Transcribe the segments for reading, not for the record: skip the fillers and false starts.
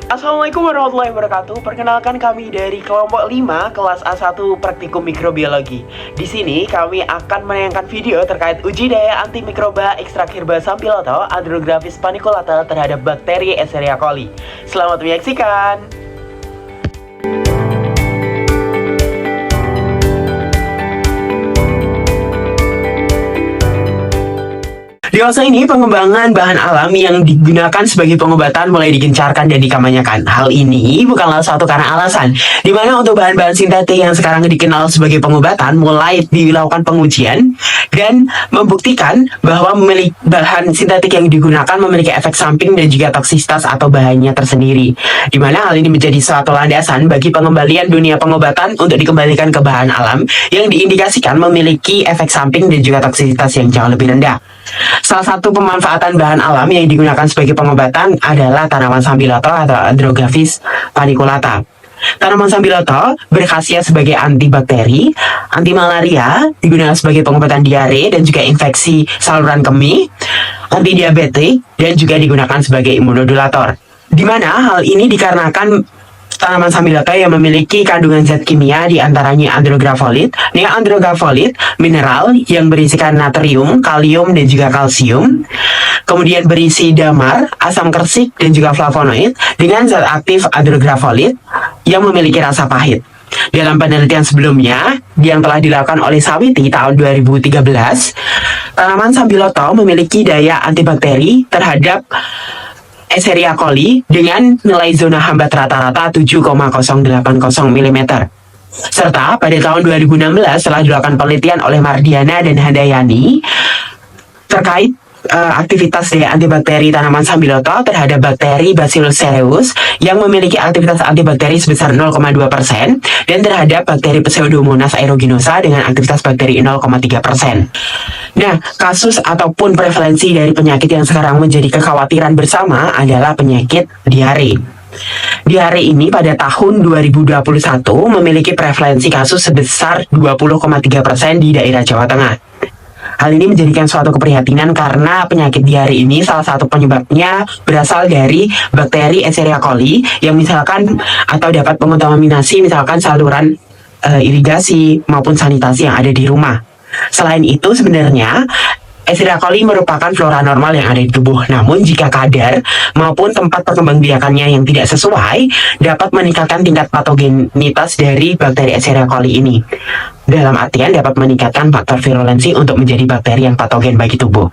Assalamualaikum warahmatullahi wabarakatuh. Perkenalkan kami dari kelompok 5 kelas A1 Praktikum Mikrobiologi. Di sini kami akan menayangkan video terkait uji daya antimikroba ekstrakirba sampiloto Andrographis paniculata terhadap bakteri Escherichia coli. Selamat menyaksikan. Di fase ini, pengembangan bahan alami yang digunakan sebagai pengobatan mulai digencarkan dan dikampanyekan. Hal ini bukanlah suatu karena alasan, di mana untuk bahan-bahan sintetik yang sekarang dikenal sebagai pengobatan mulai dilakukan pengujian dan membuktikan bahwa bahan sintetik yang digunakan memiliki efek samping dan juga toksisitas atau bahayanya tersendiri. Di mana hal ini menjadi suatu landasan bagi pengembalian dunia pengobatan untuk dikembalikan ke bahan alam yang diindikasikan memiliki efek samping dan juga toksisitas yang jauh lebih rendah. Salah satu pemanfaatan bahan alam yang digunakan sebagai pengobatan adalah tanaman sampiloto atau Andrographis paniculata. Tanaman sampiloto berkhasiat sebagai antibakteri, anti malaria, digunakan sebagai pengobatan diare dan juga infeksi saluran kemih, anti diabetik, dan juga digunakan sebagai imunodulator. Di mana hal ini dikarenakan tanaman sampiloto yang memiliki kandungan zat kimia diantaranya andrographolit, neoandrographolit, mineral yang berisikan natrium, kalium, dan juga kalsium. Kemudian berisi damar, asam kersik, dan juga flavonoid dengan zat aktif andrographolit yang memiliki rasa pahit. Dalam penelitian sebelumnya yang telah dilakukan oleh Sawiti tahun 2013, tanaman sampiloto memiliki daya antibakteri terhadap Escherichia coli dengan nilai zona hambat rata-rata 7,080 mm. Serta pada tahun 2016 telah dilakukan penelitian oleh Mardiana dan Handayani terkait aktivitas daya antibakteri tanaman sampiloto terhadap bakteri Bacillus cereus yang memiliki aktivitas antibakteri sebesar 0,2% dan terhadap bakteri Pseudomonas aeruginosa dengan aktivitas bakteri 0,3%. Nah, kasus ataupun prevalensi dari penyakit yang sekarang menjadi kekhawatiran bersama adalah penyakit diare. Diare ini pada tahun 2021 memiliki prevalensi kasus sebesar 20,3% di daerah Jawa Tengah. Hal ini menjadikan suatu keprihatinan karena penyakit diare ini salah satu penyebabnya berasal dari bakteri Escherichia coli yang misalkan atau dapat mengontaminasi misalkan saluran irigasi maupun sanitasi yang ada di rumah. Selain itu sebenarnya Escherichia coli merupakan flora normal yang ada di tubuh. Namun jika kadar maupun tempat perkembangbiakannya yang tidak sesuai dapat meningkatkan tingkat patogenitas dari bakteri Escherichia coli ini. Dalam artian dapat meningkatkan faktor virulensi untuk menjadi bakteri yang patogen bagi tubuh.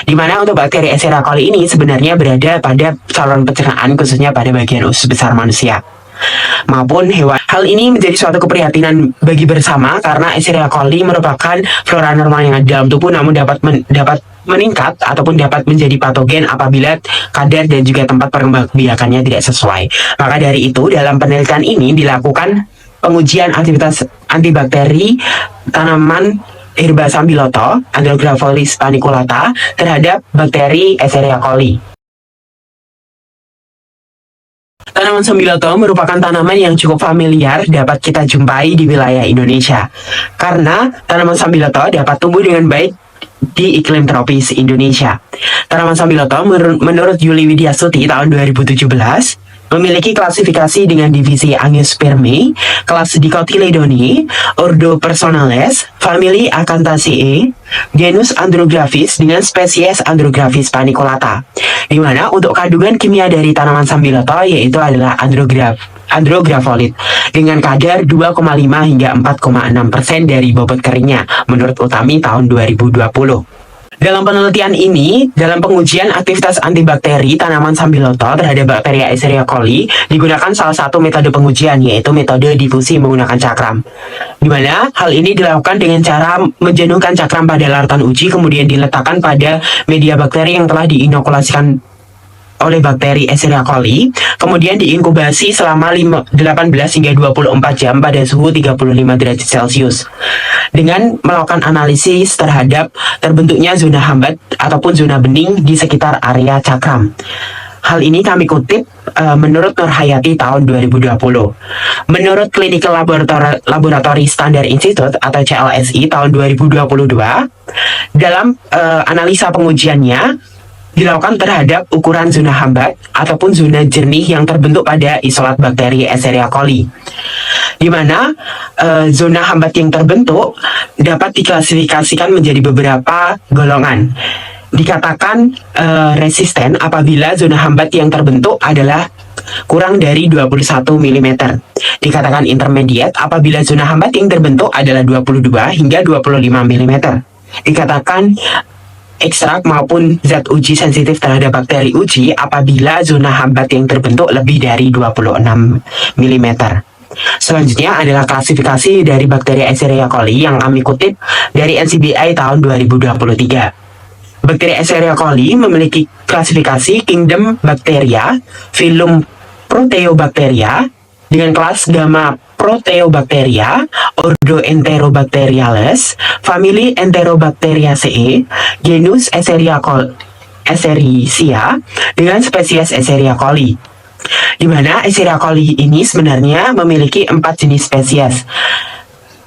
Di mana untuk bakteri Escherichia coli ini sebenarnya berada pada saluran pencernaan khususnya pada bagian usus besar manusia maupun hewan. Hal ini menjadi suatu keprihatinan bagi bersama karena Escherichia coli merupakan flora normal yang ada dalam tubuh namun dapat meningkat ataupun dapat menjadi patogen apabila kadar dan juga tempat perkembangbiakannya tidak sesuai. Maka dari itu dalam penelitian ini dilakukan pengujian aktivitas antibakteri tanaman herba sampiloto Andrographis paniculata terhadap bakteri Escherichia coli. Tanaman sampiloto merupakan tanaman yang cukup familiar dapat kita jumpai di wilayah Indonesia. Karena tanaman sampiloto dapat tumbuh dengan baik di iklim tropis Indonesia. Tanaman sampiloto menurut Yuli Widiasuti tahun 2017 memiliki klasifikasi dengan divisi Angiospermae, kelas Dicotyledone, ordo Personales, famili Acanthaceae, genus Andrographis dengan spesies Andrographis paniculata. Di mana untuk kandungan kimia dari tanaman sampiloto yaitu adalah andrographolit dengan kadar 2,5 hingga 4,6% dari bobot keringnya menurut Utami tahun 2020. Dalam penelitian ini, dalam pengujian aktivitas antibakteri tanaman sampiloto terhadap bakteri Escherichia coli digunakan salah satu metode pengujian yaitu metode difusi menggunakan cakram. Di mana hal ini dilakukan dengan cara menjenuhkan cakram pada larutan uji kemudian diletakkan pada media bakteri yang telah diinokulasikan oleh bakteri Escherichia coli, kemudian diinkubasi selama 18 hingga 24 jam pada suhu 35 derajat Celcius. Dengan melakukan analisis terhadap terbentuknya zona hambat ataupun zona bening di sekitar area cakram. Hal ini kami kutip menurut Nur Hayati tahun 2020. Menurut Clinical Laboratory Standard Institute atau CLSI tahun 2022, dalam analisa pengujiannya dilakukan terhadap ukuran zona hambat ataupun zona jernih yang terbentuk pada isolat bakteri Escherichia coli, di mana zona hambat yang terbentuk dapat diklasifikasikan menjadi beberapa golongan. Dikatakan resisten apabila zona hambat yang terbentuk adalah kurang dari 21 mm. Dikatakan intermediate apabila zona hambat yang terbentuk adalah 22 hingga 25 mm. Dikatakan ekstrak maupun zat uji sensitif terhadap bakteri uji apabila zona hambat yang terbentuk lebih dari 26 mm. Selanjutnya adalah klasifikasi dari bakteri Escherichia coli yang kami kutip dari NCBI tahun 2023. Bakteri Escherichia coli memiliki klasifikasi Kingdom Bacteria, filum Proteobacteria, dengan kelas Gamma Proteobacteria, ordo Enterobacteriales, famili Enterobacteriaceae, genus Escherichia dengan spesies Escherichia coli. Di mana Escherichia coli ini sebenarnya memiliki 4 jenis spesies,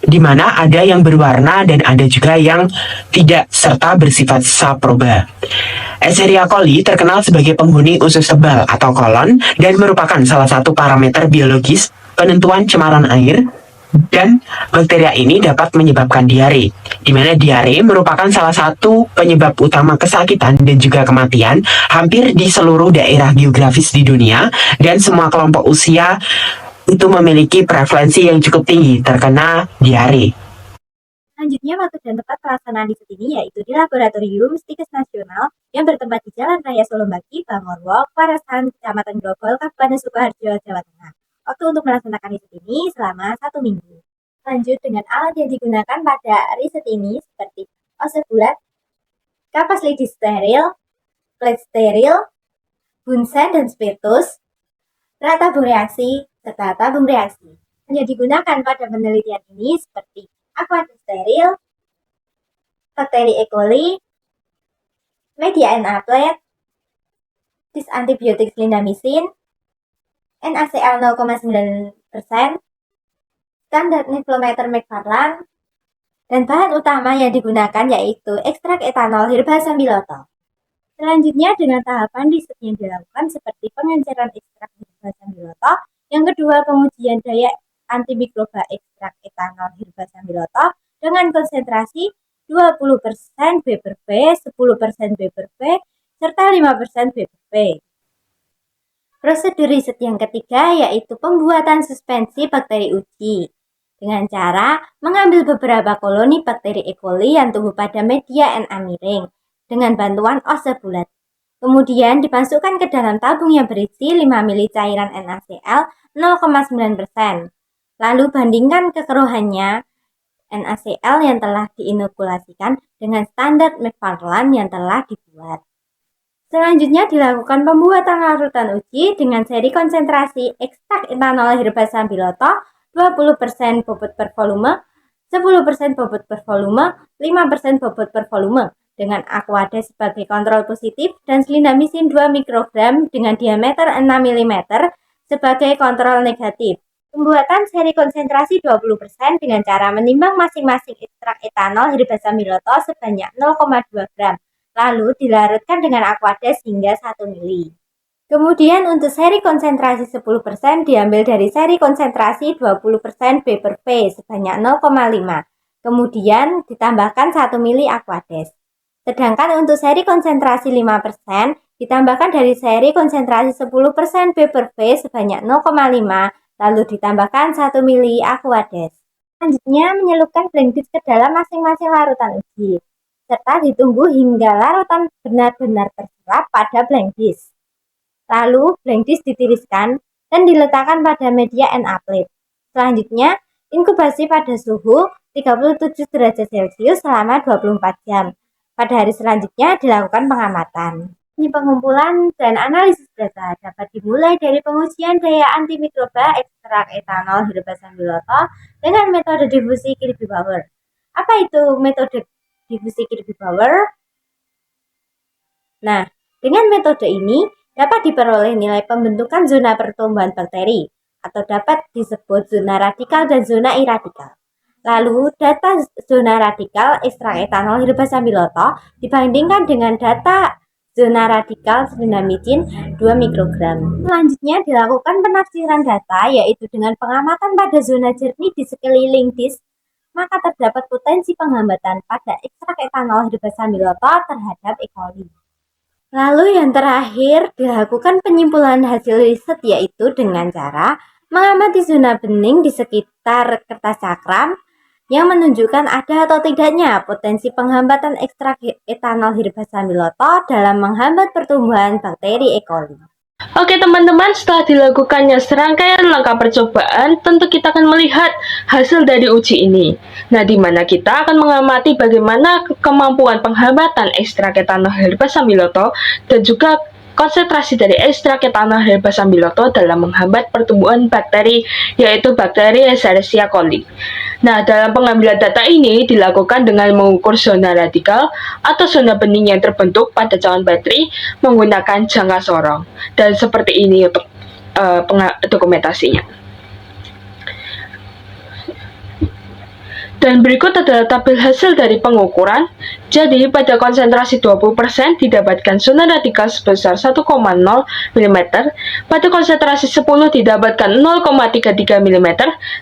di mana ada yang berwarna dan ada juga yang tidak serta bersifat saproba. Escherichia coli terkenal sebagai penghuni usus tebal atau kolon dan merupakan salah satu parameter biologis penentuan cemaran air, dan bakteria ini dapat menyebabkan diare, di mana diare merupakan salah satu penyebab utama kesakitan dan juga kematian hampir di seluruh daerah geografis di dunia, dan semua kelompok usia itu memiliki prevalensi yang cukup tinggi terkena diare. Selanjutnya, waktu dan tempat pelaksanaan riset ini yaitu di Laboratorium Stikes Nasional yang bertempat di Jalan Raya Solombaki, Bangorwo, Parasan, Kecamatan Grogol, Kabupaten Sukoharjo, Jawa Tengah. Waktu untuk melaksanakan riset ini selama 1 minggu. Lanjut dengan alat yang digunakan pada riset ini seperti ose bulat, kapas lidi steril, plate steril, bunsen dan spiritus, rak tabung reaksi, serta tabung reaksi. Yang digunakan pada penelitian ini seperti aqua steril, bakteri E. coli, media NA-plate, disantibiotik clindamycin, NaCl 0,9%, standar niflometer McFarland, dan bahan utama yang digunakan yaitu ekstrak etanol herba sambiloto. Selanjutnya dengan tahapan riset yang dilakukan seperti pengenceran ekstrak herba sambiloto, yang kedua pengujian daya antimikroba ekstrak etanol herba sambiloto dengan konsentrasi 20% B per V, 10% B per V, serta 5% B per V. Prosedur riset yang ketiga yaitu pembuatan suspensi bakteri uji dengan cara mengambil beberapa koloni bakteri E. coli yang tumbuh pada media Na miring dengan bantuan ose bulat. Kemudian dimasukkan ke dalam tabung yang berisi 5 ml cairan NaCl 0,9%. Lalu bandingkan kekeruhannya NaCl yang telah diinokulasikan dengan standar McFarland yang telah dibuat. Selanjutnya dilakukan pembuatan larutan uji dengan seri konsentrasi ekstrak etanol herba sambiloto 20% bobot per volume, 10% bobot per volume, 5% bobot per volume dengan Aquades sebagai kontrol positif dan clindamycin 2 mikrogram dengan diameter 6 mm sebagai kontrol negatif. Pembuatan seri konsentrasi 20% dengan cara menimbang masing-masing ekstrak etanol herba sambiloto sebanyak 0,2 gram. Lalu dilarutkan dengan Aquades hingga 1 mili. Kemudian untuk seri konsentrasi 10% diambil dari seri konsentrasi 20% B per V sebanyak 0,5. Kemudian ditambahkan 1 mili Aquades. Sedangkan untuk seri konsentrasi 5% ditambahkan dari seri konsentrasi 10% B per V sebanyak 0,5, lalu ditambahkan 1 mili Aquades. Selanjutnya menyelupkan blank disk ke dalam masing-masing larutan uji, serta ditunggu hingga larutan benar-benar terserap pada blank disk. Lalu blank disk ditiriskan dan diletakkan pada media Na-plate. Selanjutnya, inkubasi pada suhu 37 derajat Celcius selama 24 jam. Pada hari selanjutnya dilakukan pengamatan. Ini pengumpulan dan analisis data dapat dimulai dari pengujian daya antimikroba ekstrak etanol herba sambiloto dengan metode difusi Kirby Bauer. Apa itu metode difusi Kirby Bauer? Nah, dengan metode ini dapat diperoleh nilai pembentukan zona pertumbuhan bakteri atau dapat disebut zona radikal dan zona iradikal. Lalu, data zona radikal ekstrak etanol herba sambiloto dibandingkan dengan data zona radikal zendamicin 2 mikrogram. Selanjutnya dilakukan penafsiran data, yaitu dengan pengamatan pada zona jernih di sekeliling disk, maka terdapat potensi penghambatan pada ekstrak etanol herbasambiloto terhadap E. coli. Lalu yang terakhir dilakukan penyimpulan hasil riset, yaitu dengan cara mengamati zona bening di sekitar kertas cakram yang menunjukkan ada atau tidaknya potensi penghambatan ekstrak etanol herbasambiloto dalam menghambat pertumbuhan bakteri E. coli. Oke teman-teman, setelah dilakukannya serangkaian langkah percobaan, tentu kita akan melihat hasil dari uji ini. Nah, di mana kita akan mengamati bagaimana kemampuan penghambatan ekstrak etanol herbasambiloto dan juga konsentrasi dari ekstrak etanol herbasambiloto dalam menghambat pertumbuhan bakteri, yaitu bakteri Escherichia coli. Nah, dalam pengambilan data ini dilakukan dengan mengukur zona radikal atau zona bening yang terbentuk pada cawan bakteri menggunakan jangka sorong. Dan seperti ini untuk dokumentasinya. Dan berikut adalah tabel hasil dari pengukuran. Jadi, pada konsentrasi 20% didapatkan zona radikal sebesar 1,0 mm, pada konsentrasi 10 didapatkan 0,33 mm,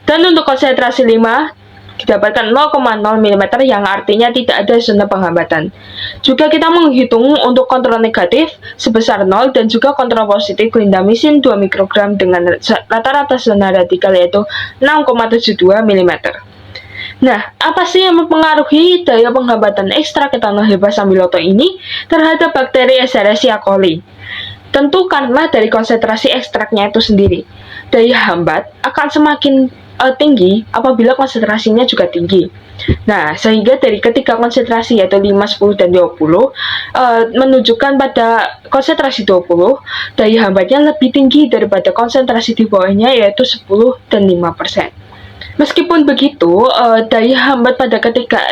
dan untuk konsentrasi 5 didapatkan 0,0 mm yang artinya tidak ada zona penghambatan. Juga kita menghitung untuk kontrol negatif sebesar 0 dan juga kontrol positif clindamycin 2 mikrogram dengan rata-rata zona radikal yaitu 6,72 mm. Nah, apa sih yang mempengaruhi daya penghambatan ekstrak etanol herbasambiloto ini terhadap bakteri Escherichia coli? Tentu karena dari konsentrasi ekstraknya itu sendiri. Daya hambat akan semakin tinggi apabila konsentrasinya juga tinggi. Nah, sehingga dari ketiga konsentrasi yaitu 5, 10, dan 20 menunjukkan pada konsentrasi 20, daya hambatnya lebih tinggi daripada konsentrasi di bawahnya yaitu 10 dan 5%. Meskipun begitu, daya hambat pada ketiga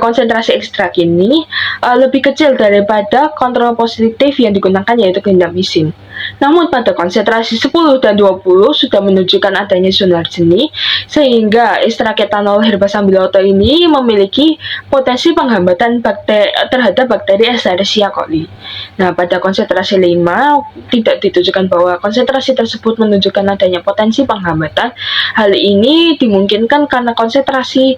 konsentrasi ekstrak ini lebih kecil daripada kontrol positif yang digunakan yaitu clindamycin. Namun pada konsentrasi 10 dan 20 sudah menunjukkan adanya zona jernih, sehingga ekstrak etanol herbasambiloto ini memiliki potensi penghambatan terhadap bakteri Escherichia coli. Nah, pada konsentrasi 5 tidak ditunjukkan bahwa konsentrasi tersebut menunjukkan adanya potensi penghambatan. Hal ini dimungkinkan karena konsentrasi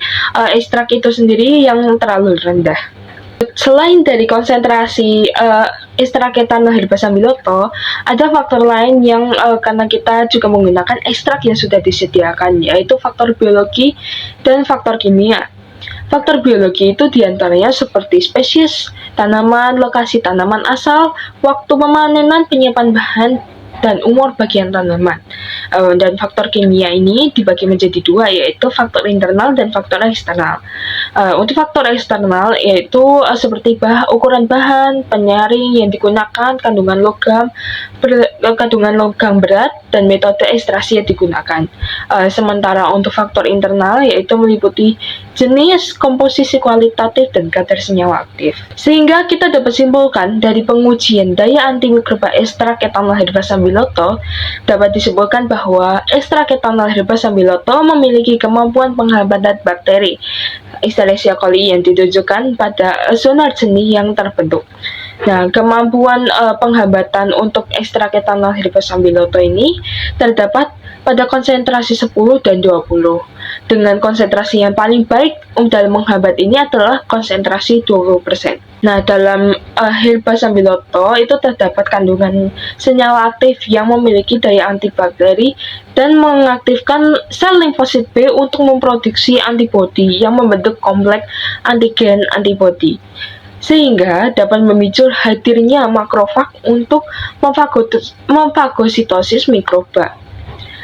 ekstrak itu sendiri yang terlalu rendah. Selain dari konsentrasi ekstrak etanol herbasambiloto, ada faktor lain yang karena kita juga menggunakan ekstrak yang sudah disediakan, yaitu faktor biologi dan faktor kimia. Faktor biologi itu diantaranya seperti spesies tanaman, lokasi tanaman asal, waktu pemanenan, penyimpan bahan, dan umur bagian tanaman. Dan faktor kimia ini dibagi menjadi dua, yaitu faktor internal dan faktor eksternal. Untuk faktor eksternal yaitu seperti ukuran bahan, penyaring yang digunakan, kandungan logam berat, dan metode ekstraksi yang digunakan. Sementara untuk faktor internal yaitu meliputi jenis, komposisi kualitatif, dan kadar senyawa aktif. Sehingga kita dapat simpulkan dari pengujian daya antimikroba ekstrak etanol herbasambiloto dapat disebutkan bahwa ekstrak etanol herbasambiloto memiliki kemampuan penghambatan bakteri Escherichia coli yang ditujukan pada zona jernih yang terbentuk. Nah, kemampuan penghambatan untuk ekstrak etanol herbasambiloto ini terdapat pada konsentrasi 10 dan 20. Dengan konsentrasi yang paling baik dalam menghambat ini adalah konsentrasi 20%. Nah, dalam herbasambiloto itu terdapat kandungan senyawa aktif yang memiliki daya antibakteri dan mengaktifkan sel limfosit B untuk memproduksi antibodi yang membentuk kompleks antigen antibodi, sehingga dapat memicu hadirnya makrofag untuk memfagositosis mikroba.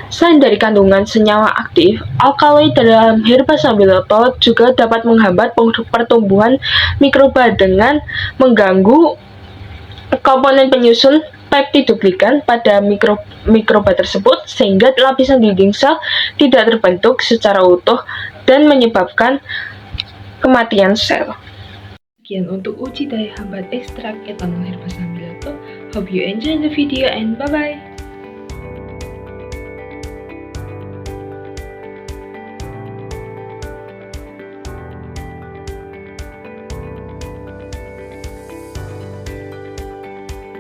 Selain dari kandungan senyawa aktif, alkaloid dalam herbasambiloto juga dapat menghambat pertumbuhan mikroba dengan mengganggu komponen penyusun peptidoglikan pada mikroba tersebut, sehingga lapisan dinding sel tidak terbentuk secara utuh dan menyebabkan kematian sel. Sekian untuk uji daya hambat ekstrak etanol herbasambiloto. Hope you enjoy the video and bye-bye.